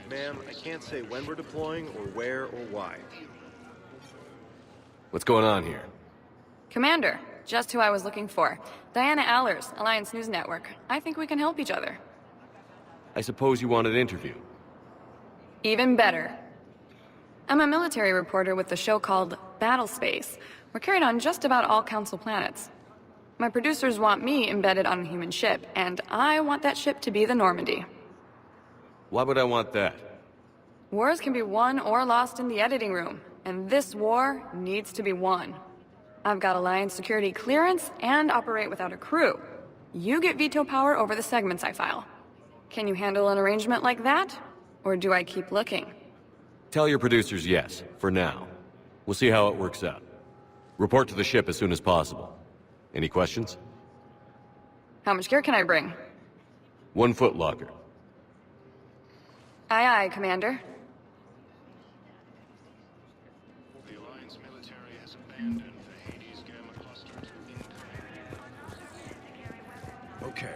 Ma'am, I can't say when we're deploying, or where, or why. What's going on here? Commander, just who I was looking for. Diana Allers, Alliance News Network. I think we can help each other. I suppose you want an interview? Even better. I'm a military reporter with the show called Battle Space. We're carried on just about all Council planets. My producers want me embedded on a human ship, and I want that ship to be the Normandy. Why would I want that? Wars can be won or lost in the editing room, and this war needs to be won. I've got Alliance security clearance and operate without a crew. You get veto power over the segments I file. Can you handle an arrangement like that? Or do I keep looking? Tell your producers yes, for now. We'll see how it works out. Report to the ship as soon as possible. Any questions? How much gear can I bring? 1 foot locker. Aye, aye, Commander. The Alliance military has abandoned the Hades Gamma cluster to Okay.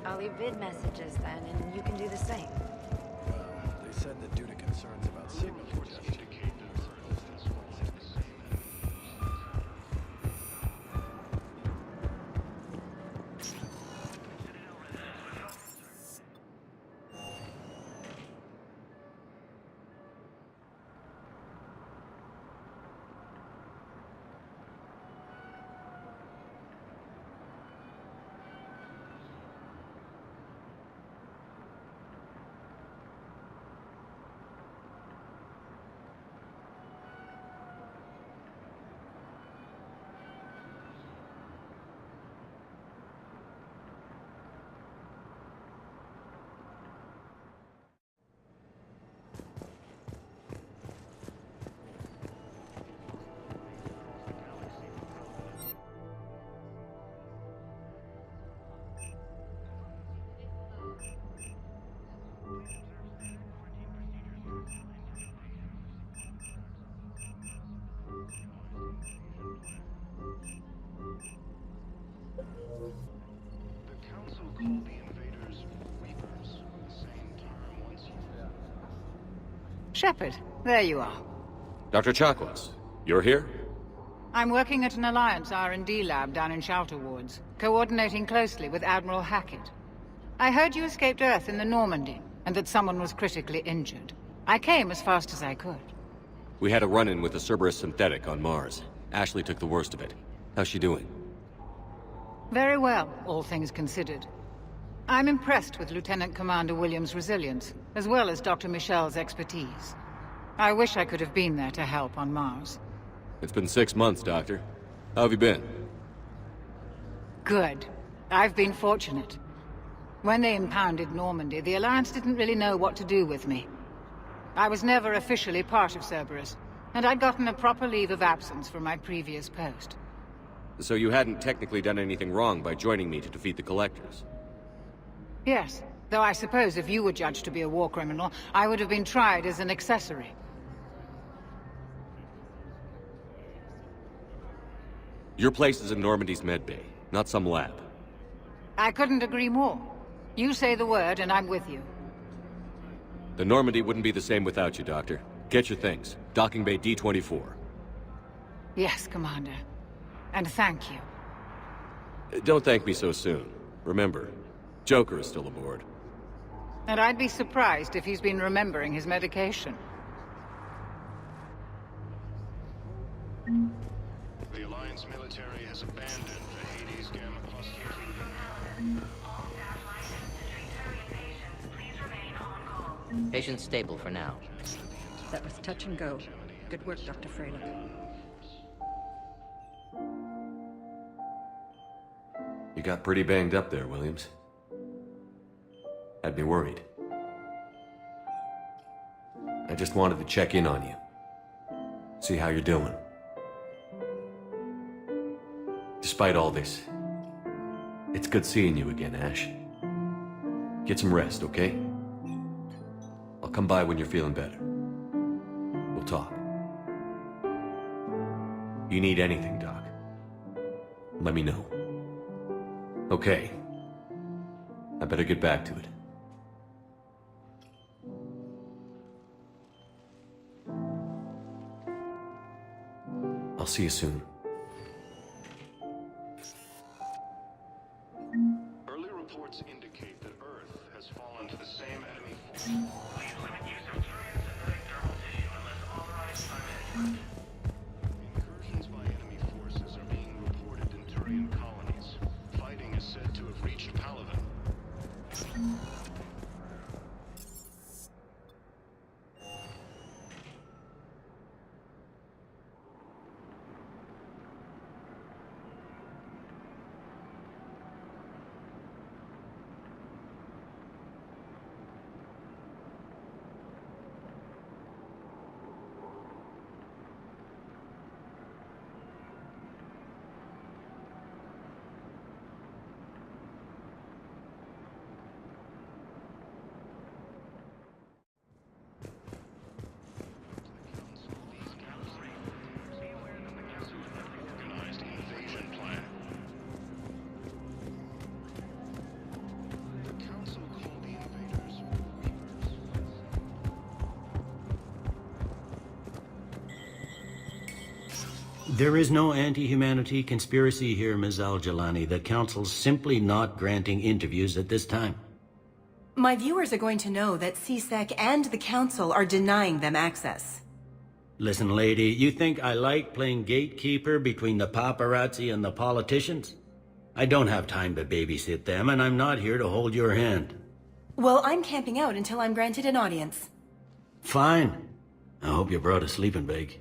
I'll leave vid messages then, and you can do the same. Well, they said that due to concerns about signal congestion. The Council called the invaders Reapers, the same term once used. Shepard, there you are. Dr. Chakwas, you're here? I'm working at an Alliance R&D lab down in Shelter Wards, coordinating closely with Admiral Hackett. I heard you escaped Earth in the Normandy, and that someone was critically injured. I came as fast as I could. We had a run-in with the Cerberus synthetic on Mars. Ashley took the worst of it. How's she doing? Very well, all things considered. I'm impressed with Lieutenant Commander Williams' resilience, as well as Dr. Michel's expertise. I wish I could have been there to help on Mars. It's been 6 months, Doctor. How have you been? Good. I've been fortunate. When they impounded Normandy, the Alliance didn't really know what to do with me. I was never officially part of Cerberus, and I'd gotten a proper leave of absence from my previous post. So you hadn't technically done anything wrong by joining me to defeat the Collectors? Yes, though I suppose if you were judged to be a war criminal, I would have been tried as an accessory. Your place is in Normandy's medbay, not some lab. I couldn't agree more. You say the word, and I'm with you. The Normandy wouldn't be the same without you, Doctor. Get your things. Docking Bay D-24. Yes, Commander. And thank you. Don't thank me so soon. Remember, Joker is still aboard. And I'd be surprised if he's been remembering his medication. The Alliance military has abandoned the Hades Gamma cluster. Patient stable for now. That was touch and go. Good work, Dr. Freyland. You got pretty banged up there, Williams. Had me worried. I just wanted to check in on you. See how you're doing. Despite all this, it's good seeing you again, Ash. Get some rest, okay? I'll come by when you're feeling better. We'll talk. You need anything, Doc, let me know. Okay. I better get back to it. I'll see you soon. Early reports indicate that Earth has fallen to the same enemy force. Please limit use of Turian synthetic dermal tissue unless authorized by management. Incursions by enemy forces are being reported in Turian colonies. Fighting is said to have reached Palaven. There is no anti-humanity conspiracy here, Ms. Al-Jalani. The Council's simply not granting interviews at this time. My viewers are going to know that CSEC and the Council are denying them access. Listen, lady, you think I like playing gatekeeper between the paparazzi and the politicians? I don't have time to babysit them, and I'm not here to hold your hand. Well, I'm camping out until I'm granted an audience. Fine. I hope you brought a sleeping bag.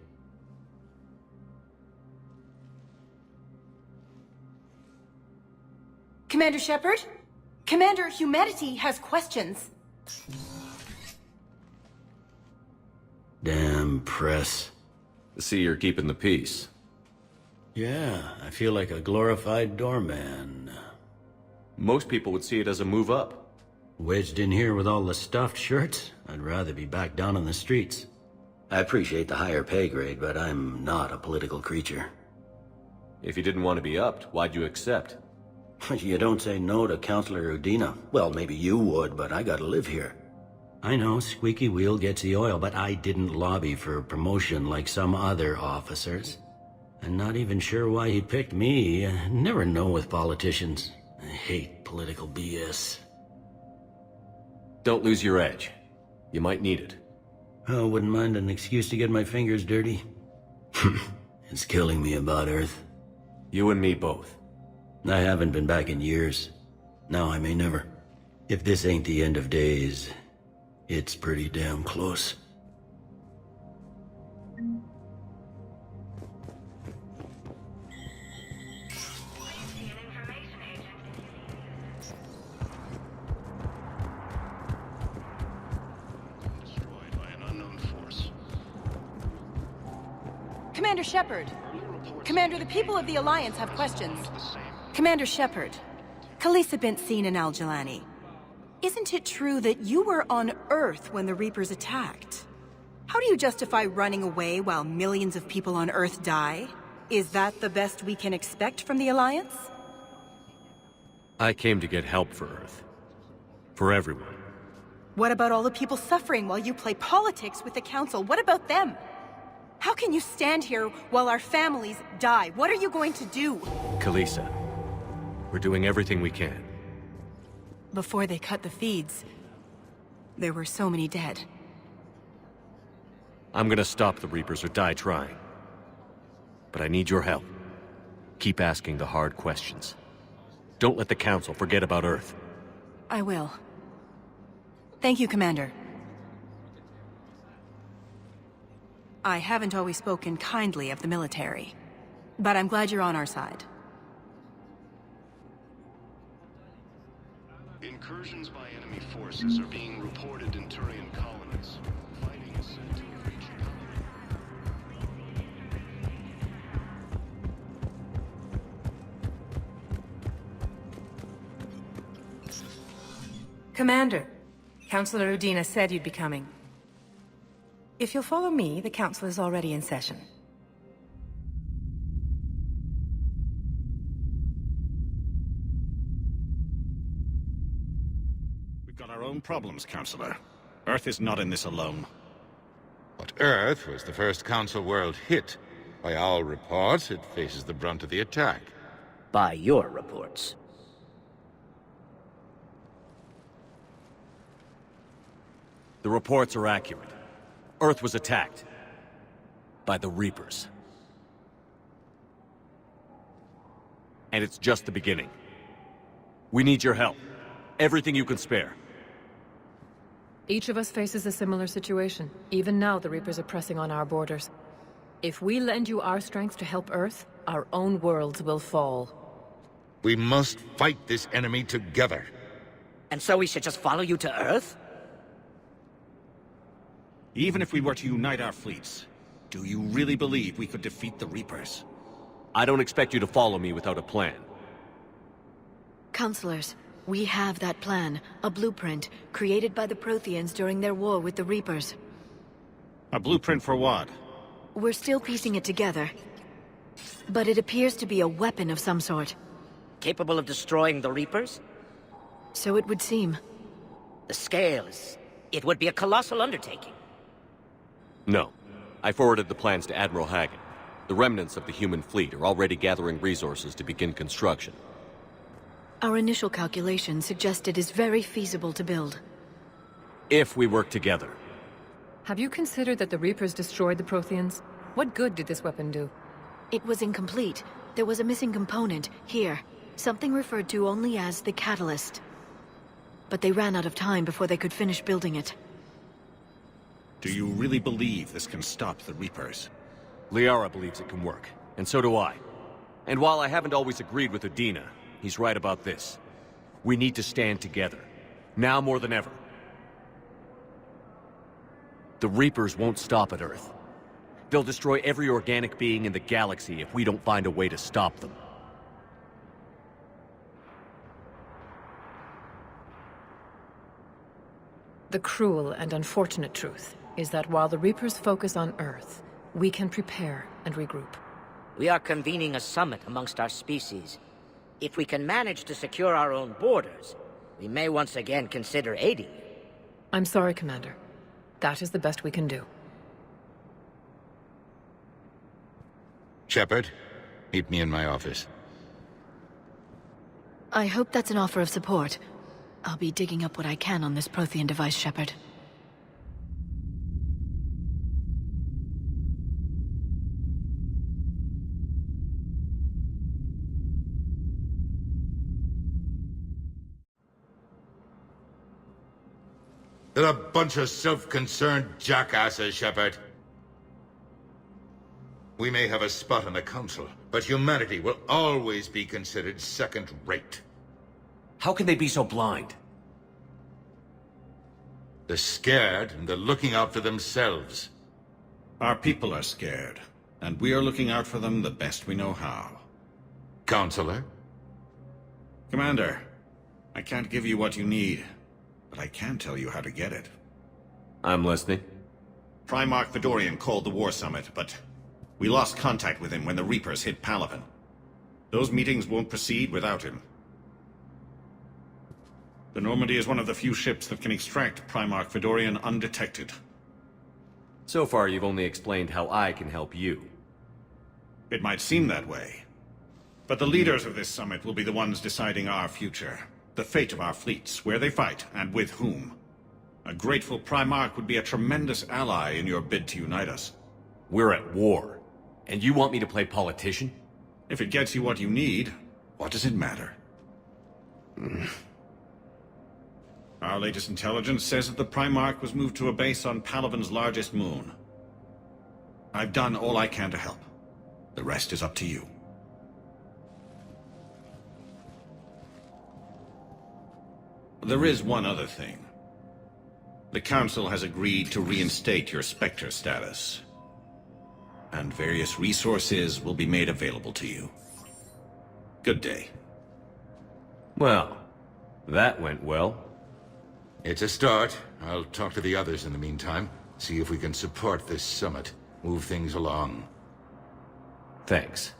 Commander Shepard? Commander, humanity has questions. Damn press. I see you're keeping the peace. Yeah, I feel like a glorified doorman. Most people would see it as a move up. Wedged in here with all the stuffed shirts, I'd rather be back down on the streets. I appreciate the higher pay grade, but I'm not a political creature. If you didn't want to be upped, why'd you accept? You don't say no to Counselor Udina. Well, maybe you would, but I gotta live here. I know, squeaky wheel gets the oil, but I didn't lobby for promotion like some other officers. I'm not even sure why he picked me. I never know with politicians. I hate political BS. Don't lose your edge. You might need it. Oh, wouldn't mind an excuse to get my fingers dirty. It's killing me about Earth. You and me both. I haven't been back in years. Now I may never. If this ain't the end of days, it's pretty damn close. Destroyed by an unknown force. Commander Shepard. Commander, the people of the Alliance have questions. Commander Shepard, Khaleesa bint Seen and Al-Jalani. Isn't it true that you were on Earth when the Reapers attacked? How do you justify running away while millions of people on Earth die? Is that the best we can expect from the Alliance? I came to get help for Earth. For everyone. What about all the people suffering while you play politics with the Council? What about them? How can you stand here while our families die? What are you going to do? Khaleesa, we're doing everything we can. Before they cut the feeds, there were so many dead. I'm gonna stop the Reapers or die trying. But I need your help. Keep asking the hard questions. Don't let the Council forget about Earth. I will. Thank you, Commander. I haven't always spoken kindly of the military, but I'm glad you're on our side. Incursions by enemy forces are being reported in Turian colonies. Fighting is said to have reached Commander, Counselor Udina said you'd be coming. If you'll follow me, the Council is already in session. got our own problems, Counselor. Earth is not in this alone. But Earth was the first Council world hit. By all reports, it faces the brunt of the attack. By your reports. The reports are accurate. Earth was attacked. By the Reapers. And it's just the beginning. We need your help. Everything you can spare. Each of us faces a similar situation. Even now, the Reapers are pressing on our borders. If we lend you our strength to help Earth, our own worlds will fall. We must fight this enemy together. And so we should just follow you to Earth? Even if we were to unite our fleets, do you really believe we could defeat the Reapers? I don't expect you to follow me without a plan. Counselors, we have that plan, a blueprint, created by the Protheans during their war with the Reapers. A blueprint for what? We're still piecing it together. But it appears to be a weapon of some sort. Capable of destroying the Reapers? So it would seem. The scale is... it would be a colossal undertaking. No. I forwarded the plans to Admiral Hackett. The remnants of the human fleet are already gathering resources to begin construction. Our initial calculations suggest it is very feasible to build. If we work together. Have you considered that the Reapers destroyed the Protheans? What good did this weapon do? It was incomplete. There was a missing component, here. Something referred to only as the catalyst. But they ran out of time before they could finish building it. Do you really believe this can stop the Reapers? Liara believes it can work, and so do I. And while I haven't always agreed with Udina, he's right about this. We need to stand together. Now more than ever. The Reapers won't stop at Earth. They'll destroy every organic being in the galaxy if we don't find a way to stop them. The cruel and unfortunate truth is that while the Reapers focus on Earth, we can prepare and regroup. We are convening a summit amongst our species. If we can manage to secure our own borders, we may once again consider aiding you. I'm sorry, Commander. That is the best we can do. Shepard, meet me in my office. I hope that's an offer of support. I'll be digging up what I can on this Prothean device, Shepard. They're a bunch of self-concerned jackasses, Shepard. We may have a spot on the Council, but humanity will always be considered second-rate. How can they be so blind? They're scared, and they're looking out for themselves. Our people are scared, and we are looking out for them the best we know how. Counselor? Commander, I can't give you what you need, but I can tell you how to get it. I'm listening. Primarch Fedorian called the War Summit, but we lost contact with him when the Reapers hit Palaven. Those meetings won't proceed without him. The Normandy is one of the few ships that can extract Primarch Fedorian undetected. So far, you've only explained how I can help you. It might seem that way. But the leaders of this summit will be the ones deciding our future. The fate of our fleets, where they fight, and with whom. A grateful Primarch would be a tremendous ally in your bid to unite us. We're at war. And you want me to play politician? If it gets you what you need, what does it matter? Our latest intelligence says that the Primarch was moved to a base on Palaven's largest moon. I've done all I can to help. The rest is up to you. There is one other thing. The Council has agreed to reinstate your Spectre status. And various resources will be made available to you. Good day. Well, that went well. It's a start. I'll talk to the others in the meantime. See if we can support this summit. Move things along. Thanks.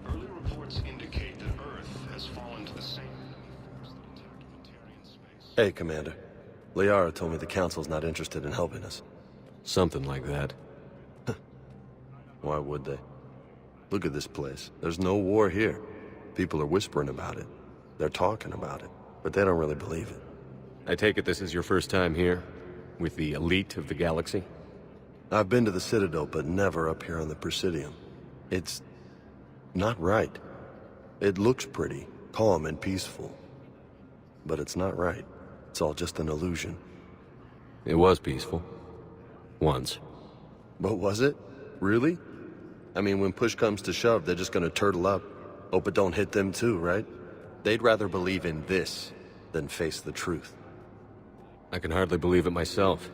Early reports indicate that Earth has fallen to the same space. Hey, Commander. Liara told me the Council's not interested in helping us. Something like that. Why would they? Look at this place. There's no war here. People are whispering about it. They're talking about it, but they don't really believe it. I take it this is your first time here? With the elite of the galaxy? I've been to the Citadel, but never up here on the Presidium. It's not right. It looks pretty, calm and peaceful. But it's not right. It's all just an illusion. It was peaceful. Once. But was it? Really? I mean, when push comes to shove, they're just gonna turtle up. Hope it don't hit them too, right? They'd rather believe in this than face the truth. I can hardly believe it myself.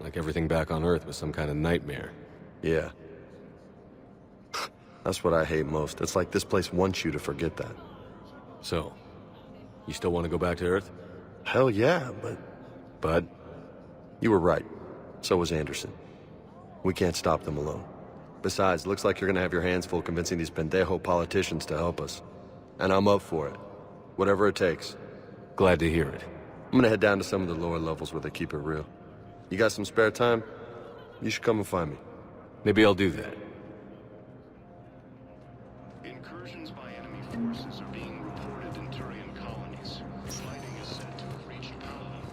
Like everything back on Earth was some kind of nightmare. Yeah. That's what I hate most. It's like this place wants you to forget that. So, you still want to go back to Earth? Hell yeah, but... But? You were right. So was Anderson. We can't stop them alone. Besides, looks like you're gonna have your hands full convincing these pendejo politicians to help us. And I'm up for it. Whatever it takes. Glad to hear it. I'm gonna head down to some of the lower levels where they keep it real. You got some spare time? You should come and find me. Maybe I'll do that. Incursions by enemy forces are being reported in Turian colonies. Fighting is said to have reached Paladin.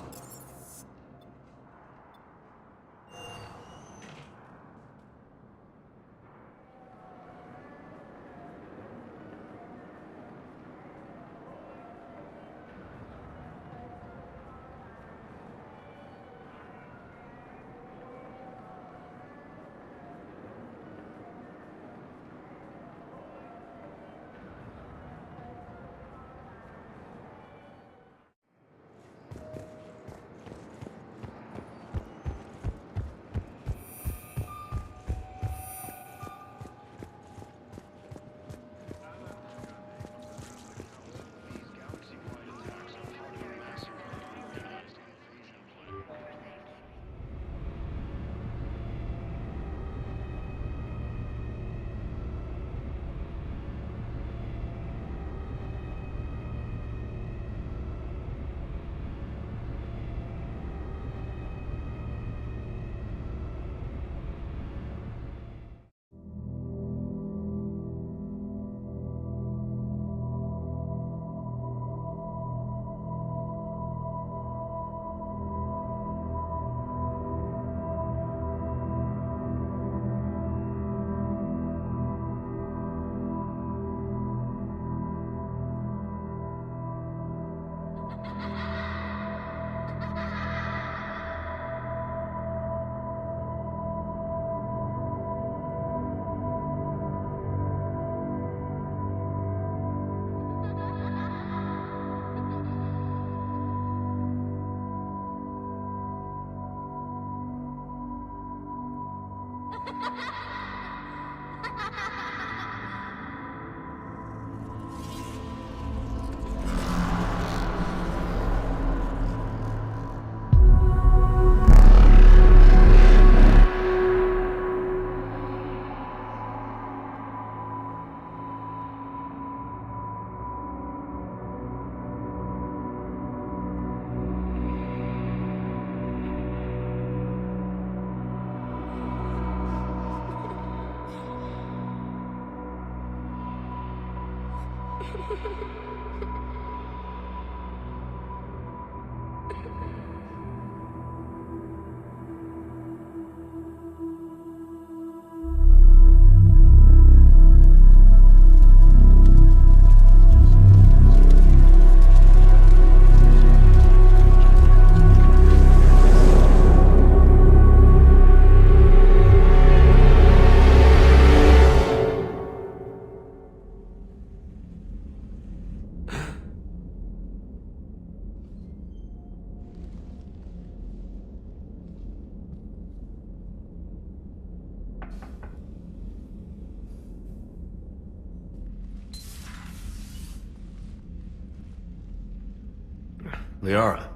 Liara,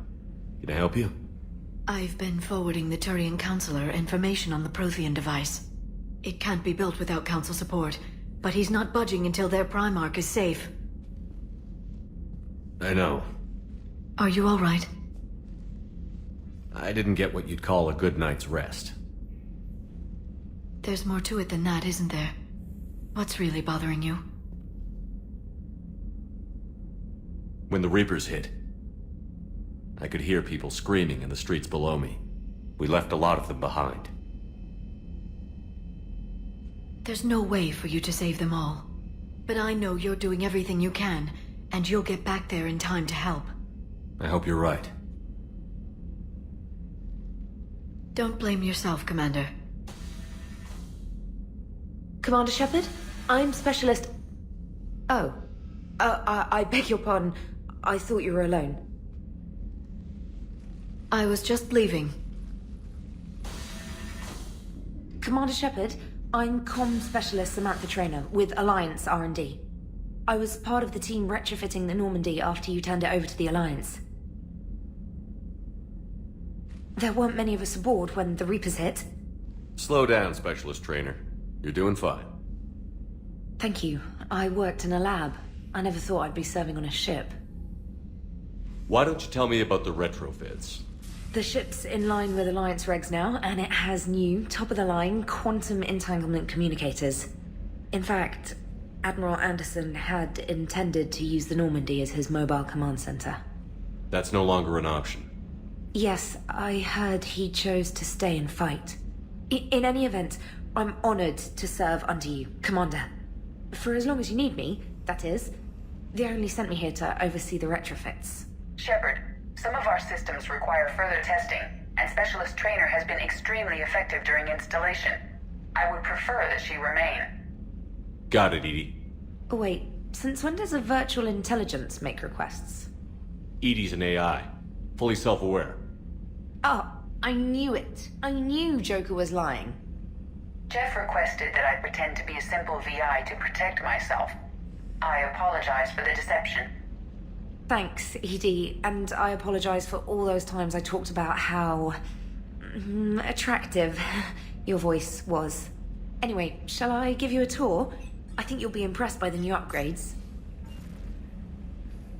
can I help you? I've been forwarding the Turian Counselor information on the Prothean device. It can't be built without Council support, but he's not budging until their Primarch is safe. I know. Are you all right? I didn't get what you'd call a good night's rest. There's more to it than that, isn't there? What's really bothering you? When the Reapers hit, I could hear people screaming in the streets below me. We left a lot of them behind. There's no way for you to save them all. But I know you're doing everything you can, and you'll get back there in time to help. I hope you're right. Don't blame yourself, Commander. Commander Shepard? I'm Specialist... Oh. I beg your pardon. I thought you were alone. I was just leaving. Commander Shepard, I'm Comm Specialist Samantha Traynor with Alliance R&D. I was part of the team retrofitting the Normandy after you turned it over to the Alliance. There weren't many of us aboard when the Reapers hit. Slow down, Specialist Trainer. You're doing fine. Thank you. I worked in a lab. I never thought I'd be serving on a ship. Why don't you tell me about the retrofits? The ship's in line with Alliance regs now, and it has new, top-of-the-line, quantum entanglement communicators. In fact, Admiral Anderson had intended to use the Normandy as his mobile command center. That's no longer an option. Yes, I heard he chose to stay and fight. In any event, I'm honored to serve under you, Commander. For as long as you need me, that is. They only sent me here to oversee the retrofits. Shepard, some of our systems require further testing, and Specialist Trainer has been extremely effective during installation. I would prefer that she remain. Got it, Edie. Oh, wait, since when does a virtual intelligence make requests? Edie's an AI, fully self-aware. Oh, I knew it. I knew Joker was lying. Jeff requested that I pretend to be a simple VI to protect myself. I apologize for the deception. Thanks, Edie, and I apologize for all those times I talked about how... attractive your voice was. Anyway, shall I give you a tour? I think you'll be impressed by the new upgrades.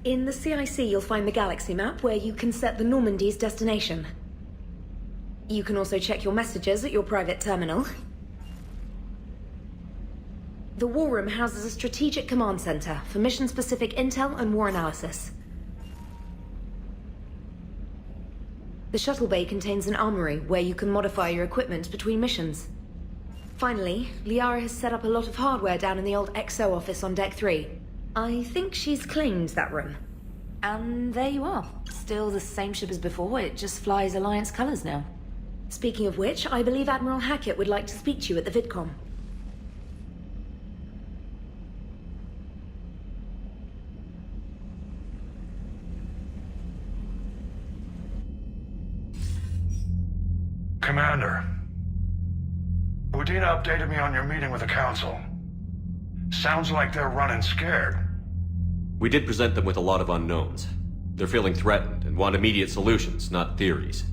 In the CIC, you'll find the galaxy map where you can set the Normandy's destination. You can also check your messages at your private terminal. The War Room houses a strategic command center for mission-specific intel and war analysis. The shuttle bay contains an armory where you can modify your equipment between missions. Finally, Liara has set up a lot of hardware down in the old XO office on Deck 3. I think she's claimed that room. And there you are. Still the same ship as before, it just flies Alliance colors now. Speaking of which, I believe Admiral Hackett would like to speak to you at the VidCom. Commander, Udina updated me on your meeting with the Council. Sounds like they're running scared. We did present them with a lot of unknowns. They're feeling threatened and want immediate solutions, not theories.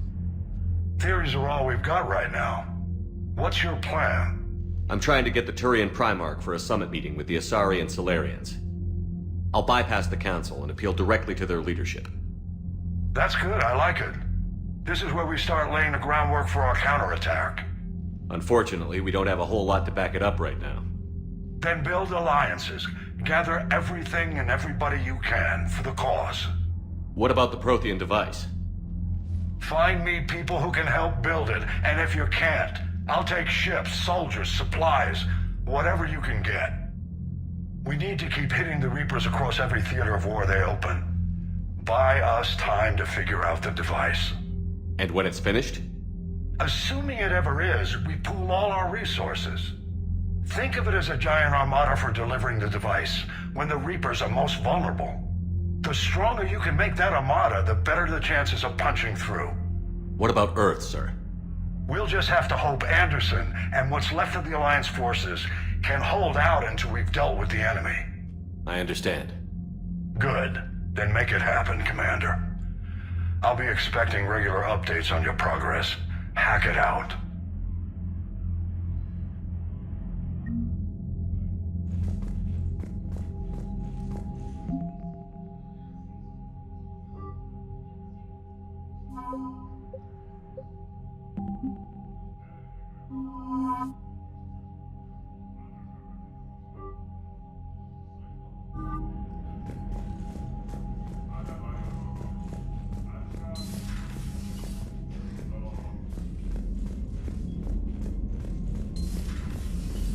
Theories are all we've got right now. What's your plan? I'm trying to get the Turian Primarch for a summit meeting with the Asari and Solarians. I'll bypass the Council and appeal directly to their leadership. That's good, I like it. This is where we start laying the groundwork for our counterattack. Unfortunately, we don't have a whole lot to back it up right now. Then build alliances. Gather everything and everybody you can for the cause. What about the Prothean device? Find me people who can help build it, and if you can't, I'll take ships, soldiers, supplies, whatever you can get. We need to keep hitting the Reapers across every theater of war they open. Buy us time to figure out the device. And when it's finished? Assuming it ever is, we pool all our resources. Think of it as a giant armada for delivering the device, when the Reapers are most vulnerable. The stronger you can make that armada, the better the chances of punching through. What about Earth, sir? We'll just have to hope Anderson and what's left of the Alliance forces can hold out until we've dealt with the enemy. I understand. Good. Then make it happen, Commander. I'll be expecting regular updates on your progress. Hackett out.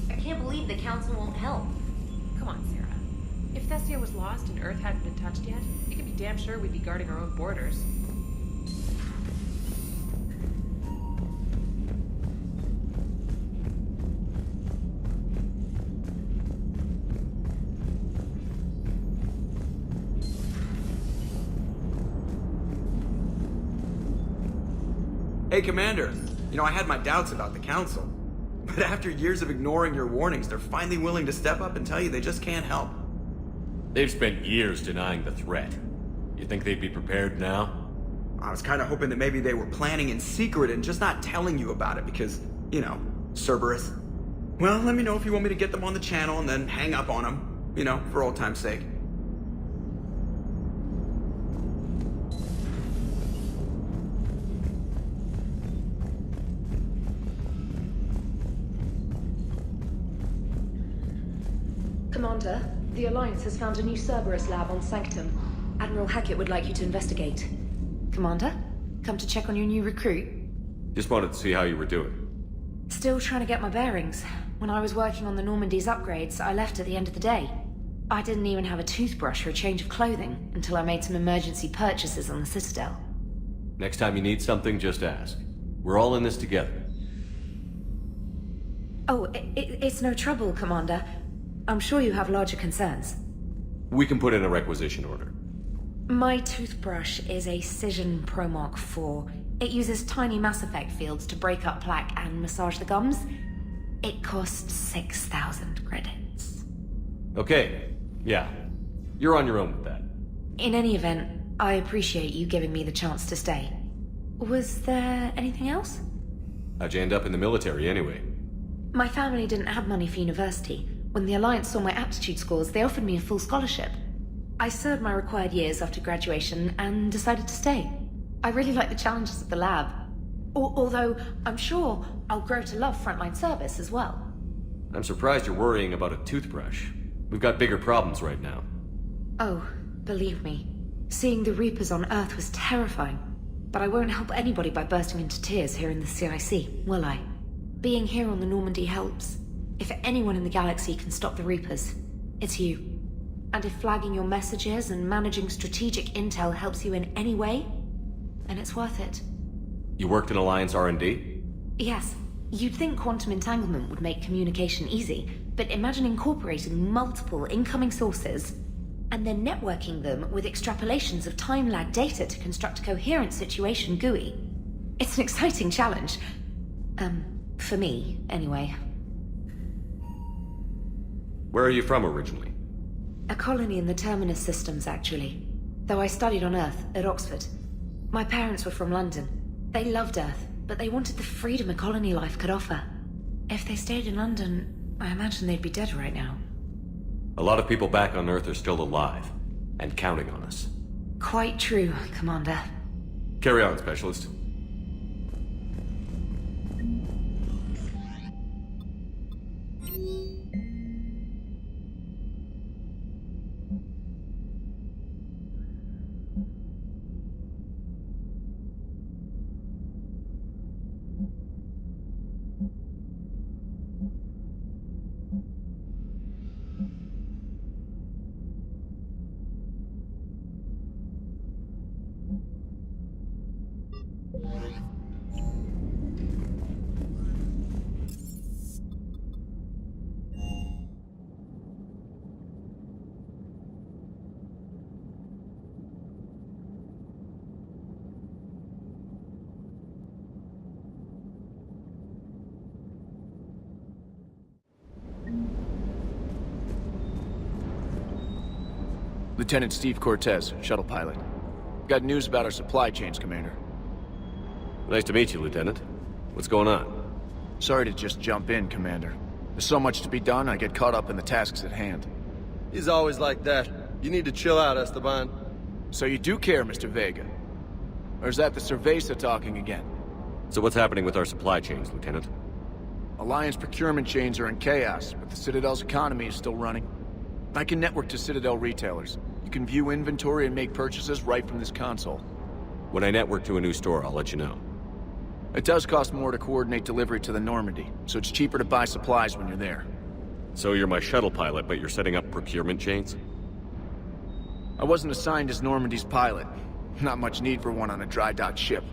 I can't believe the Council won't help. Come on, Sarah. If Thessia was lost and Earth hadn't been touched yet, you can be damn sure we'd be guarding our own borders. Hey, Commander. You know, I had my doubts about the Council. But after years of ignoring your warnings, they're finally willing to step up and tell you they just can't help. They've spent years denying the threat. You think they'd be prepared now? I was kind of hoping that maybe they were planning in secret and just not telling you about it because, you know, Cerberus. Well, let me know if you want me to get them on the channel and then hang up on them, you know, for old time's sake. Commander, the Alliance has found a new Cerberus lab on Sanctum. Admiral Hackett would like you to investigate. Commander, come to check on your new recruit. Just wanted to see how you were doing. Still trying to get my bearings. When I was working on the Normandy's upgrades, I left at the end of the day. I didn't even have a toothbrush or a change of clothing until I made some emergency purchases on the Citadel. Next time you need something, just ask. We're all in this together. Oh, it's no trouble, Commander. I'm sure you have larger concerns. We can put in a requisition order. My toothbrush is a Cision Pro Mark IV. It uses tiny Mass Effect fields to break up plaque and massage the gums. It costs 6,000 credits. Okay, yeah. You're on your own with that. In any event, I appreciate you giving me the chance to stay. Was there anything else? How'd you end up in the military anyway? My family didn't have money for university. When the Alliance saw my aptitude scores, they offered me a full scholarship. I served my required years after graduation and decided to stay. I really like the challenges of the lab. Although, I'm sure I'll grow to love frontline service as well. I'm surprised you're worrying about a toothbrush. We've got bigger problems right now. Oh, believe me. Seeing the Reapers on Earth was terrifying. But I won't help anybody by bursting into tears here in the CIC, will I? Being here on the Normandy helps. If anyone in the galaxy can stop the Reapers, it's you. And if flagging your messages and managing strategic intel helps you in any way, then it's worth it. You worked in Alliance R&D? Yes. You'd think quantum entanglement would make communication easy, but imagine incorporating multiple incoming sources and then networking them with extrapolations of time-lag data to construct a coherent situation GUI. It's an exciting challenge. For me, anyway. Where are you from originally? A colony in the Terminus systems, actually. Though I studied on Earth, at Oxford. My parents were from London. They loved Earth, but they wanted the freedom a colony life could offer. If they stayed in London, I imagine they'd be dead right now. A lot of people back on Earth are still alive, and counting on us. Quite true, Commander. Carry on, Specialist. Lieutenant Steve Cortez, shuttle pilot. Got news about our supply chains, Commander. Nice to meet you, Lieutenant. What's going on? Sorry to just jump in, Commander. There's so much to be done, I get caught up in the tasks at hand. He's always like that. You need to chill out, Esteban. So you do care, Mr. Vega? Or is that the Cerveza talking again? So what's happening with our supply chains, Lieutenant? Alliance procurement chains are in chaos, but the Citadel's economy is still running. I can network to Citadel retailers. You can view inventory and make purchases right from this console. When I network to a new store, I'll let you know. It does cost more to coordinate delivery to the Normandy, so it's cheaper to buy supplies when you're there. So you're my shuttle pilot, but you're setting up procurement chains? I wasn't assigned as Normandy's pilot. Not much need for one on a dry dock ship.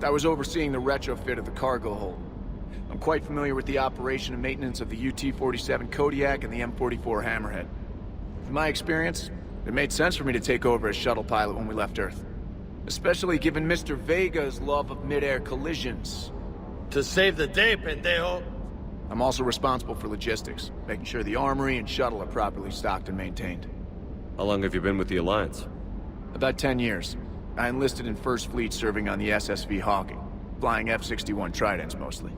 I was overseeing the retrofit of the cargo hold. I'm quite familiar with the operation and maintenance of the UT-47 Kodiak and the M44 Hammerhead. From my experience, it made sense for me to take over as shuttle pilot when we left Earth. Especially given Mr. Vega's love of mid-air collisions. To save the day, pendejo! I'm also responsible for logistics, making sure the armory and shuttle are properly stocked and maintained. How long have you been with the Alliance? About 10 years. I enlisted in First Fleet serving on the SSV Hawking, flying F-61 Tridents mostly.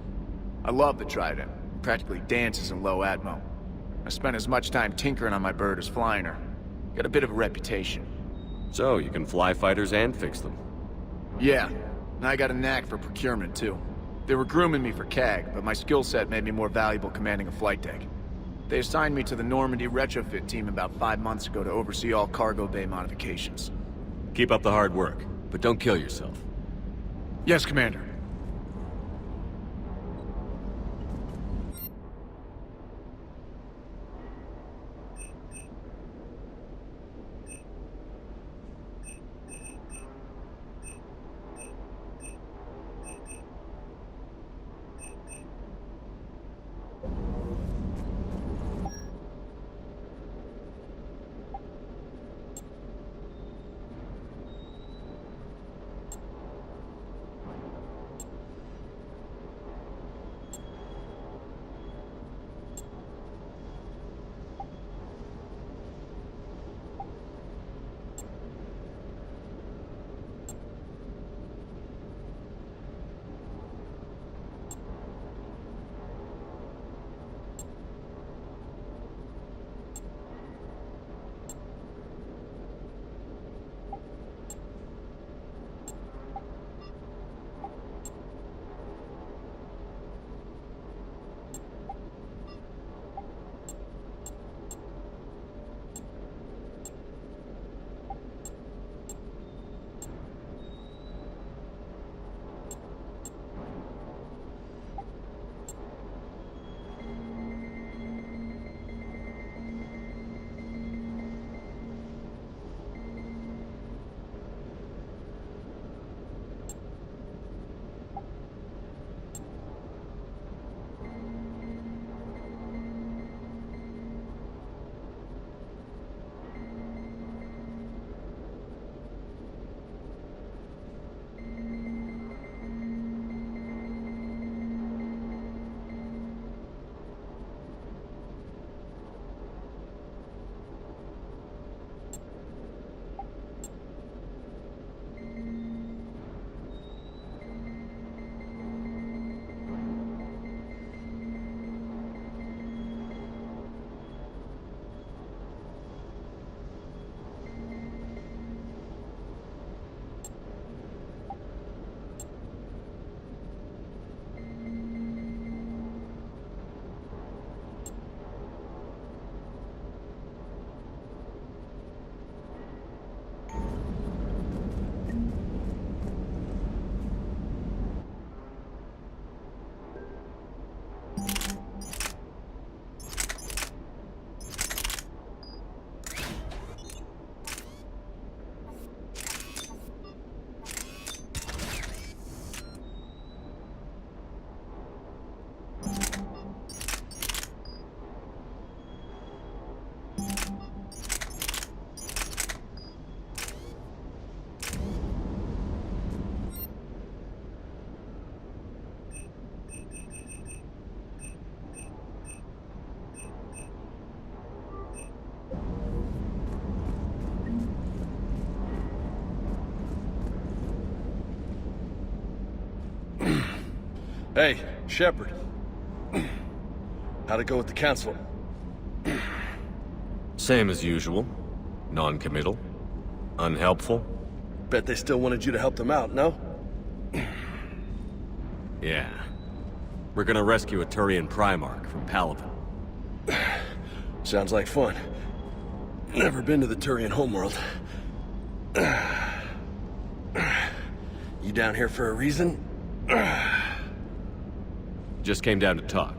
I love the Trident. It practically dances in low atmo. I spent as much time tinkering on my bird as flying her. Got a bit of a reputation. So, you can fly fighters and fix them? Yeah, and I got a knack for procurement too. They were grooming me for CAG, but my skill set made me more valuable commanding a flight deck. They assigned me to the Normandy retrofit team about 5 months ago to oversee all cargo bay modifications. Keep up the hard work, but don't kill yourself. Yes, Commander. Hey, Shepard. How'd it go with the council? Same as usual. Non-committal. Unhelpful. Bet they still wanted you to help them out, no? Yeah. We're gonna rescue a Turian Primarch from Palaven. Sounds like fun. Never been to the Turian homeworld. You down here for a reason? Just came down to talk.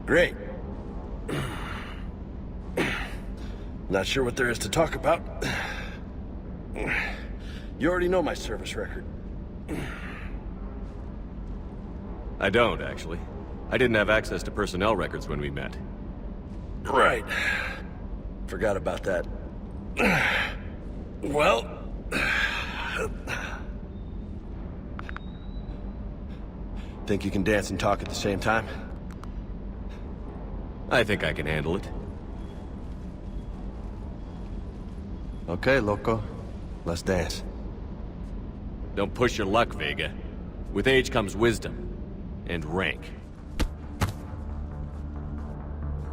Great. Not sure what there is to talk about. You already know my service record. I don't, actually. I didn't have access to personnel records when we met. Right. Forgot about that. Well... Think you can dance and talk at the same time? I think I can handle it. Okay, loco. Let's dance. Don't push your luck, Vega. With age comes wisdom. And rank.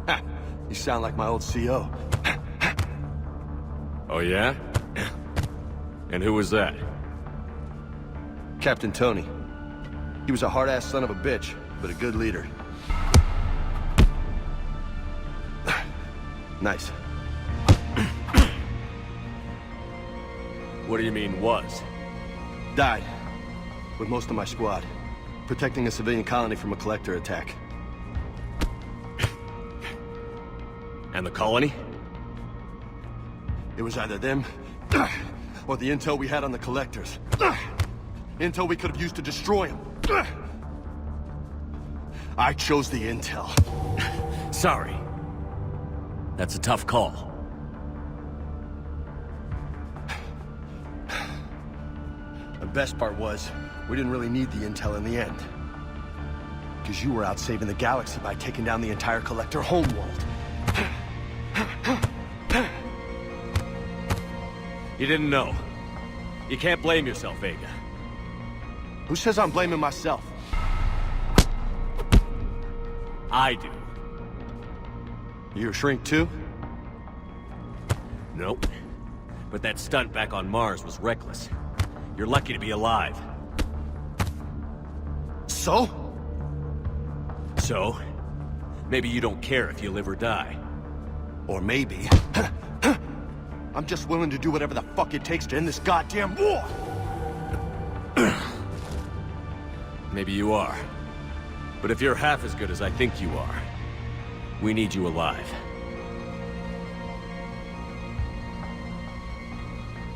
Ha! You sound like my old CO. Oh yeah? And who was that? Captain Tony. He was a hard-ass son of a bitch, but a good leader. Nice. What do you mean, was? Died. With most of my squad. Protecting a civilian colony from a collector attack. And the colony? It was either them, or the intel we had on the collectors. Intel we could have used to destroy them. I chose the intel. Sorry. That's a tough call. The best part was, we didn't really need the intel in the end. Because you were out saving the galaxy by taking down the entire collector homeworld. You didn't know. You can't blame yourself, Vega. Who says I'm blaming myself? I do. You a shrink too? Nope. But that stunt back on Mars was reckless. You're lucky to be alive. So? So? Maybe you don't care if you live or die. Or maybe... I'm just willing to do whatever the fuck it takes to end this goddamn war! Maybe you are. But if you're half as good as I think you are, we need you alive.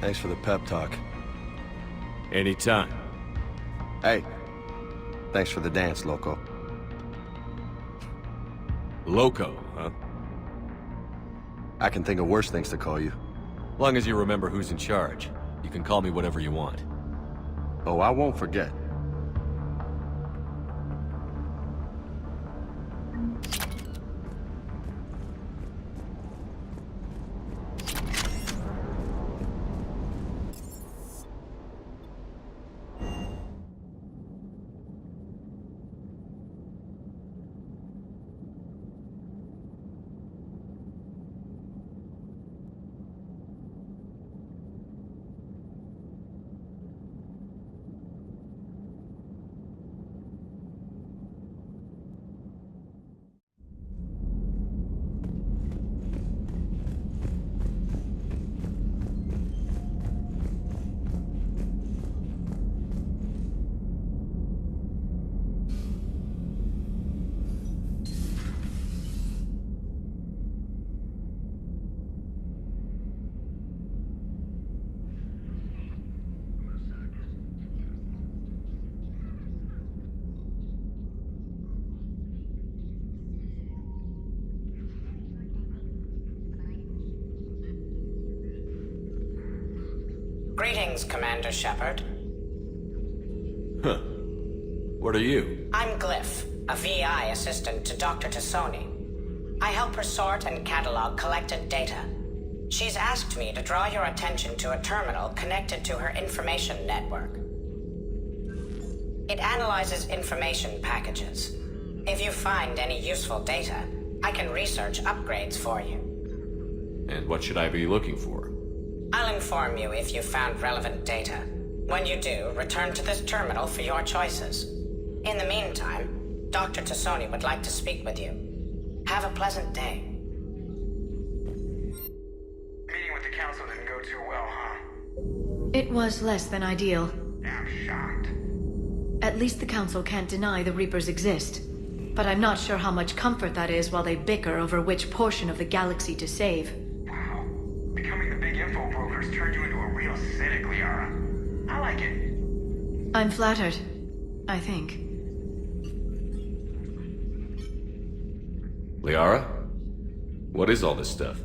Thanks for the pep talk. Anytime. Hey, thanks for the dance, loco. Loco, huh? I can think of worse things to call you. Long as you remember who's in charge, you can call me whatever you want. Oh, I won't forget. Greetings, Commander Shepard. Huh. What are you? I'm Glyph, a VI assistant to Dr. Tassoni. I help her sort and catalog collected data. She's asked me to draw your attention to a terminal connected to her information network. It analyzes information packages. If you find any useful data, I can research upgrades for you. And what should I be looking for? I'll inform you if you found relevant data. When you do, return to this terminal for your choices. In the meantime, Dr. Tassoni would like to speak with you. Have a pleasant day. Meeting with the council didn't go too well, huh? It was less than ideal. I'm shocked. At least the council can't deny the Reapers exist. But I'm not sure how much comfort that is while they bicker over which portion of the galaxy to save. Wow. Becoming the big info broker's turned you into a real cynic, Liara. I like it. I'm flattered. I think. Liara? What is all this stuff?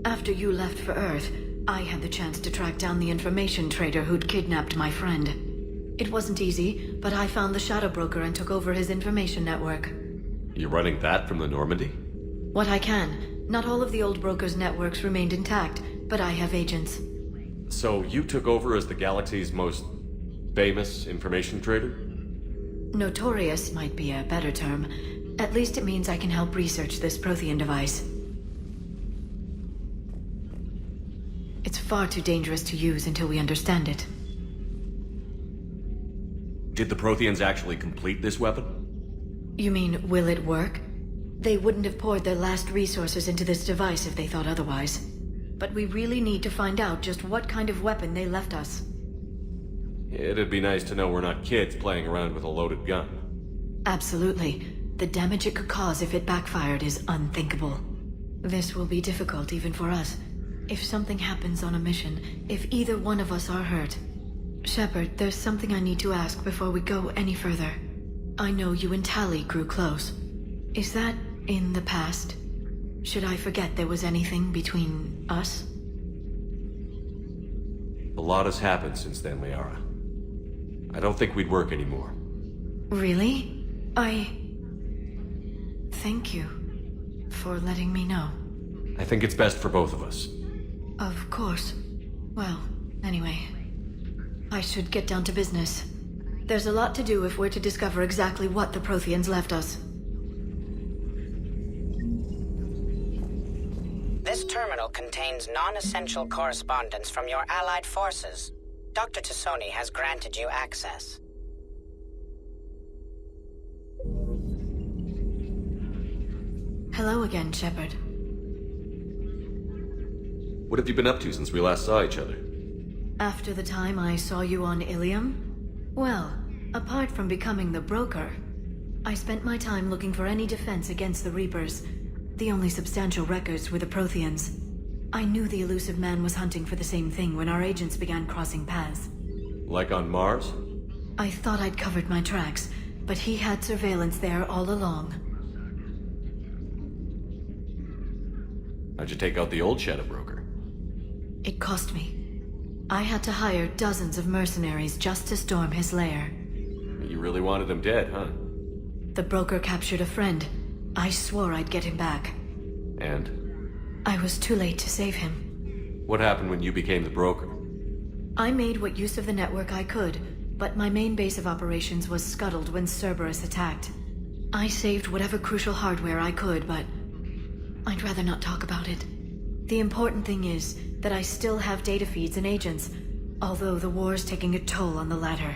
After you left for Earth, I had the chance to track down the information trader who'd kidnapped my friend. It wasn't easy, but I found the Shadow Broker and took over his information network. You're running that from the Normandy? What I can. Not all of the old broker's networks remained intact, but I have agents. So you took over as the galaxy's most famous information trader? Notorious might be a better term. At least it means I can help research this Prothean device. It's far too dangerous to use until we understand it. Did the Protheans actually complete this weapon? You mean, will it work? They wouldn't have poured their last resources into this device if they thought otherwise. But we really need to find out just what kind of weapon they left us. It'd be nice to know we're not kids playing around with a loaded gun. Absolutely. The damage it could cause if it backfired is unthinkable. This will be difficult even for us. If something happens on a mission, if either one of us are hurt. Shepard, there's something I need to ask before we go any further. I know you and Tally grew close. Is that in the past? Should I forget there was anything between us? A lot has happened since then, Liara. I don't think we'd work anymore. Really? Thank you for letting me know. I think it's best for both of us. Of course. Well, anyway, I should get down to business. There's a lot to do if we're to discover exactly what the Protheans left us. This terminal contains non-essential correspondence from your allied forces. Dr. Tassoni has granted you access. Hello again, Shepard. What have you been up to since we last saw each other? After the time I saw you on Ilium? Well, apart from becoming the broker, I spent my time looking for any defense against the Reapers. The only substantial records were the Protheans. I knew the elusive man was hunting for the same thing when our agents began crossing paths. Like on Mars? I thought I'd covered my tracks, but he had surveillance there all along. How'd you take out the old Shadow Broker? It cost me. I had to hire dozens of mercenaries just to storm his lair. You really wanted him dead, huh? The broker captured a friend. I swore I'd get him back. And? I was too late to save him. What happened when you became the broker? I made what use of the network I could, but my main base of operations was scuttled when Cerberus attacked. I saved whatever crucial hardware I could, but I'd rather not talk about it. The important thing is that I still have data feeds and agents, although the war's taking a toll on the latter.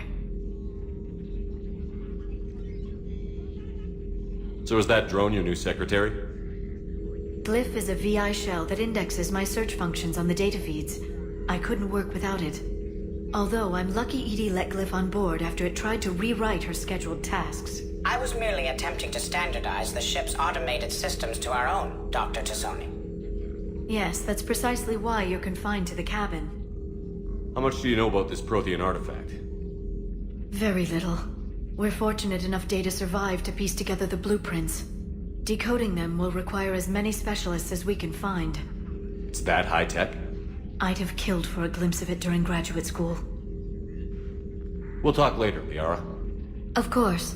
So is that drone your new secretary? Glyph is a VI shell that indexes my search functions on the data feeds. I couldn't work without it. Although I'm lucky EDI let Glyph on board after it tried to rewrite her scheduled tasks. I was merely attempting to standardize the ship's automated systems to our own, Dr. Tassoni. Yes, that's precisely why you're confined to the cabin. How much do you know about this Prothean artifact? Very little. We're fortunate enough data survived to piece together the blueprints. Decoding them will require as many specialists as we can find. It's that high-tech? I'd have killed for a glimpse of it during graduate school. We'll talk later, Liara. Of course.